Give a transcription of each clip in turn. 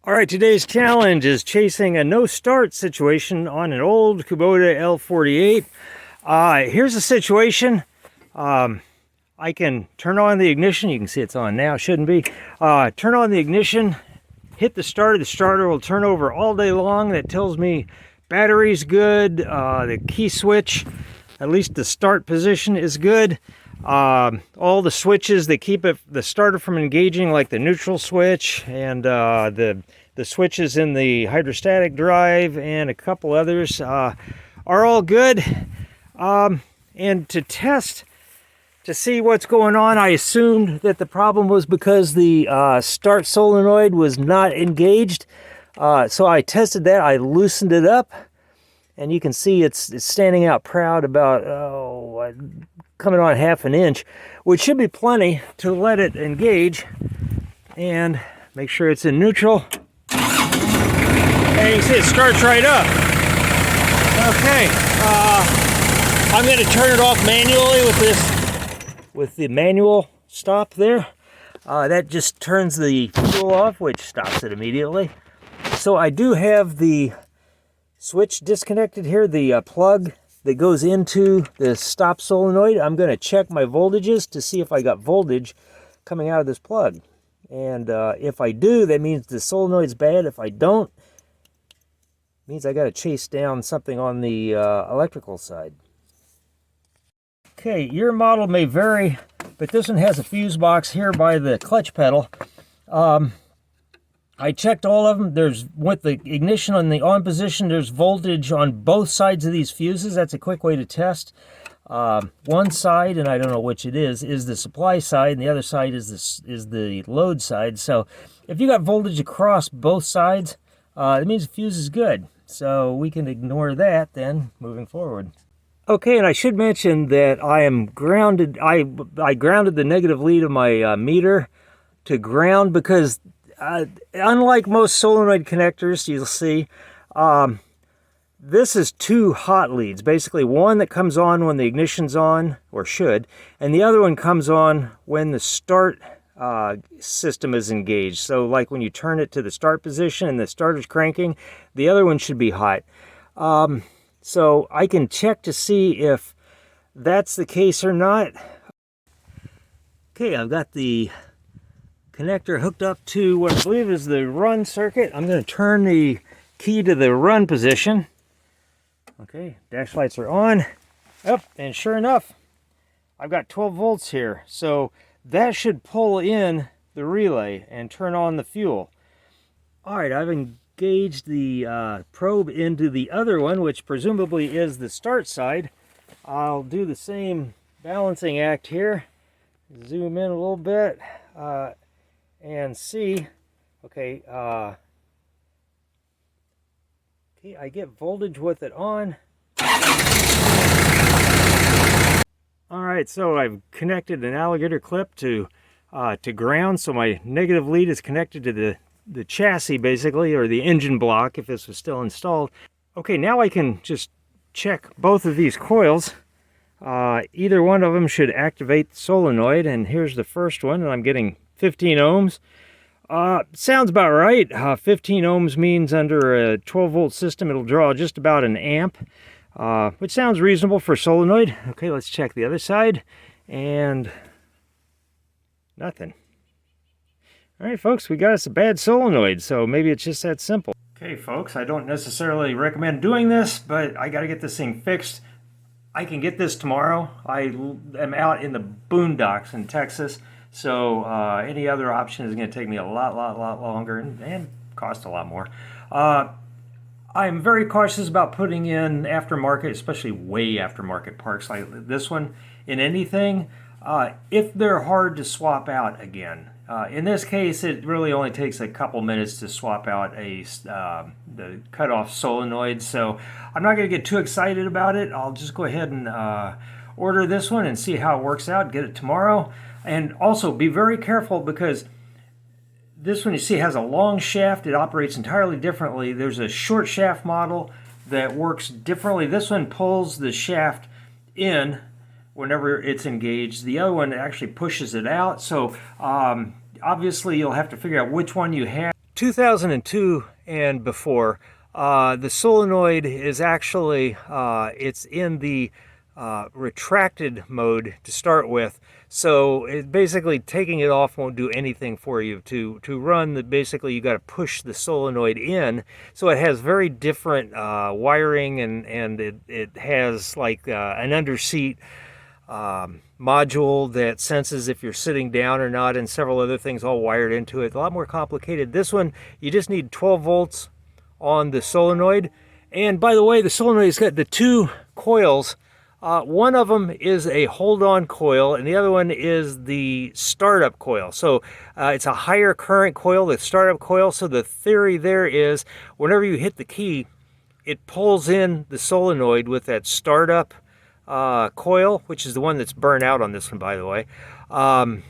All right, today's challenge is chasing a no-start situation on an old Kubota L48. Here's the situation. I can turn on the ignition. You can see it's on now, shouldn't be. Turn on the ignition, hit the starter. The starter will turn over all day long. That tells me battery's good. The key switch, at least the start position, is good. All the switches that keep the starter from engaging, like the neutral switch and the switches in the hydrostatic drive and a couple others, are all good. And to test to see what's going on, I assumed that the problem was because the start solenoid was not engaged. So I tested that. I loosened it up, and you can see it's standing out proud about coming on ½ an inch, which should be plenty to let it engage. And make sure it's in neutral. And you can see it starts right up. Okay, I'm going to turn it off manually with the manual stop there. That just turns the fuel off, which stops it immediately. So I do have the switch disconnected here, the plug that goes into the stop solenoid. I'm going to check my voltages to see if I got voltage coming out of this plug. And if I do, that means the solenoid's bad. If I don't, it means I got to chase down something on the electrical side. Okay, your model may vary, but this one has a fuse box here by the clutch pedal. I checked all of them. There's, with the ignition on the on position, there's voltage on both sides of these fuses. That's a quick way to test. One side, and I don't know which it is the supply side, and the other side is the load side. So if you got voltage across both sides, it means the fuse is good. So we can ignore that then moving forward. Okay, and I should mention that I am grounded. I grounded the negative lead of my meter to ground because unlike most solenoid connectors, you'll see, this is two hot leads. Basically, one that comes on when the ignition's on, or should, and the other one comes on when the start system is engaged. So like when you turn it to the start position and the starter's cranking, the other one should be hot. So I can check to see if that's the case or not. Okay, I've got the connector hooked up to what I believe is the run circuit. I'm going to turn the key to the run position. Okay, dash lights are on. Up, and sure enough, I've got 12 volts here. So that should pull in the relay and turn on the fuel. All right, I've engaged the probe into the other one, which presumably is the start side. I'll do the same balancing act here. Zoom in a little bit and see. Okay, okay, I get voltage with it on. All right, so I've connected an alligator clip to ground, so my negative lead is connected to the chassis, basically, or the engine block if this was still installed. Okay, now I can just check both of these coils. Either one of them should activate the solenoid, and here's the first one, and I'm getting 15 ohms. Sounds about right. 15 ohms means under a 12 volt system it'll draw just about an amp, which sounds reasonable for solenoid. Okay, let's check the other side, and nothing. All right, folks, we got us a bad solenoid, so maybe it's just that simple. Okay, folks, I don't necessarily recommend doing this, but I got to get this thing fixed. I can get this tomorrow. I am out in the boondocks in Texas, so any other option is going to take me a lot longer and cost a lot more. I'm very cautious about putting in aftermarket, especially way aftermarket parts like this one, in anything, if they're hard to swap out again. In this case, it really only takes a couple minutes to swap out the cutoff solenoid, so I'm not going to get too excited about it. I'll just go ahead and order this one and see how it works out, get it tomorrow. And also be very careful because this one, you see, has a long shaft. It operates entirely differently. There's a short shaft model that works differently. This one pulls the shaft in whenever it's engaged. The other one actually pushes it out. So obviously you'll have to figure out which one you have 2002 and before, the solenoid is actually, it's in the retracted mode to start with. So basically taking it off won't do anything for you. To run, basically you got to push the solenoid in. So it has very different wiring, and it has like an underseat module that senses if you're sitting down or not, and several other things all wired into it. A lot more complicated. This one, you just need 12 volts on the solenoid. And by the way, the solenoid's got the two coils. One of them is a hold-on coil, and the other one is the startup coil. So it's a higher current coil, the startup coil. So the theory there is whenever you hit the key, it pulls in the solenoid with that startup coil, which is the one that's burnt out on this one, by the way. And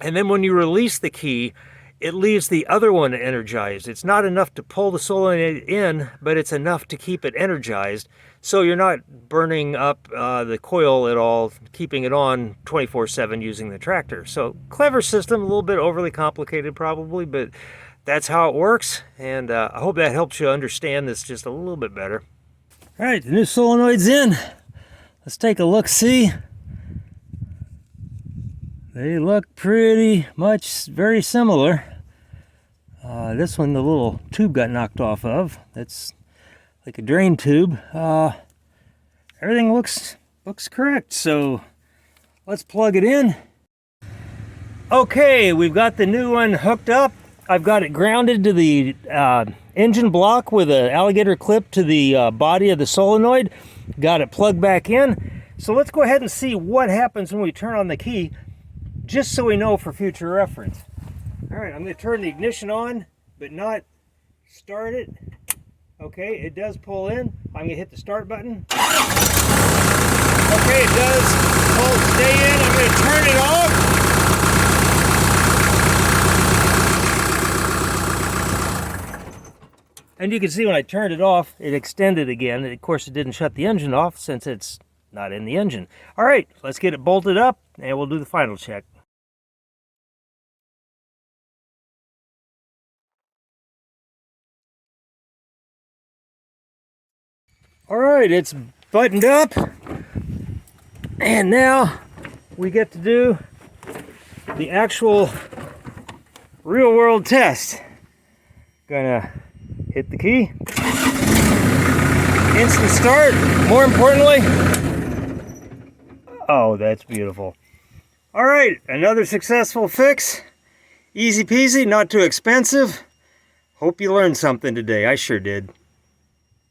then when you release the key, it leaves the other one energized. It's not enough to pull the solenoid in, but it's enough to keep it energized. So you're not burning up the coil at all, keeping it on 24/7 using the tractor. So clever system, a little bit overly complicated probably, but that's how it works. And I hope that helps you understand this just a little bit better. All right, the new solenoid's in. Let's take a look-see. They look pretty much very similar. This one, the little tube got knocked off of. That's like a drain tube. Everything looks correct, so let's plug it in. Okay, we've got the new one hooked up. I've got it grounded to the engine block with an alligator clip to the body of the solenoid. Got it plugged back in. So let's go ahead and see what happens when we turn on the key, just so we know for future reference. All right, I'm going to turn the ignition on, but not start it. Okay, it does pull in. I'm going to hit the start button. Okay, it does stay in. I'm going to turn it off. And you can see when I turned it off, it extended again. And of course, it didn't shut the engine off since it's not in the engine. All right, let's get it bolted up and we'll do the final check. All right, it's buttoned up. And now we get to do the actual real world test. Gonna hit the key. Instant start, more importantly. Oh, that's beautiful. All right, another successful fix. Easy peasy, not too expensive. Hope you learned something today. I sure did.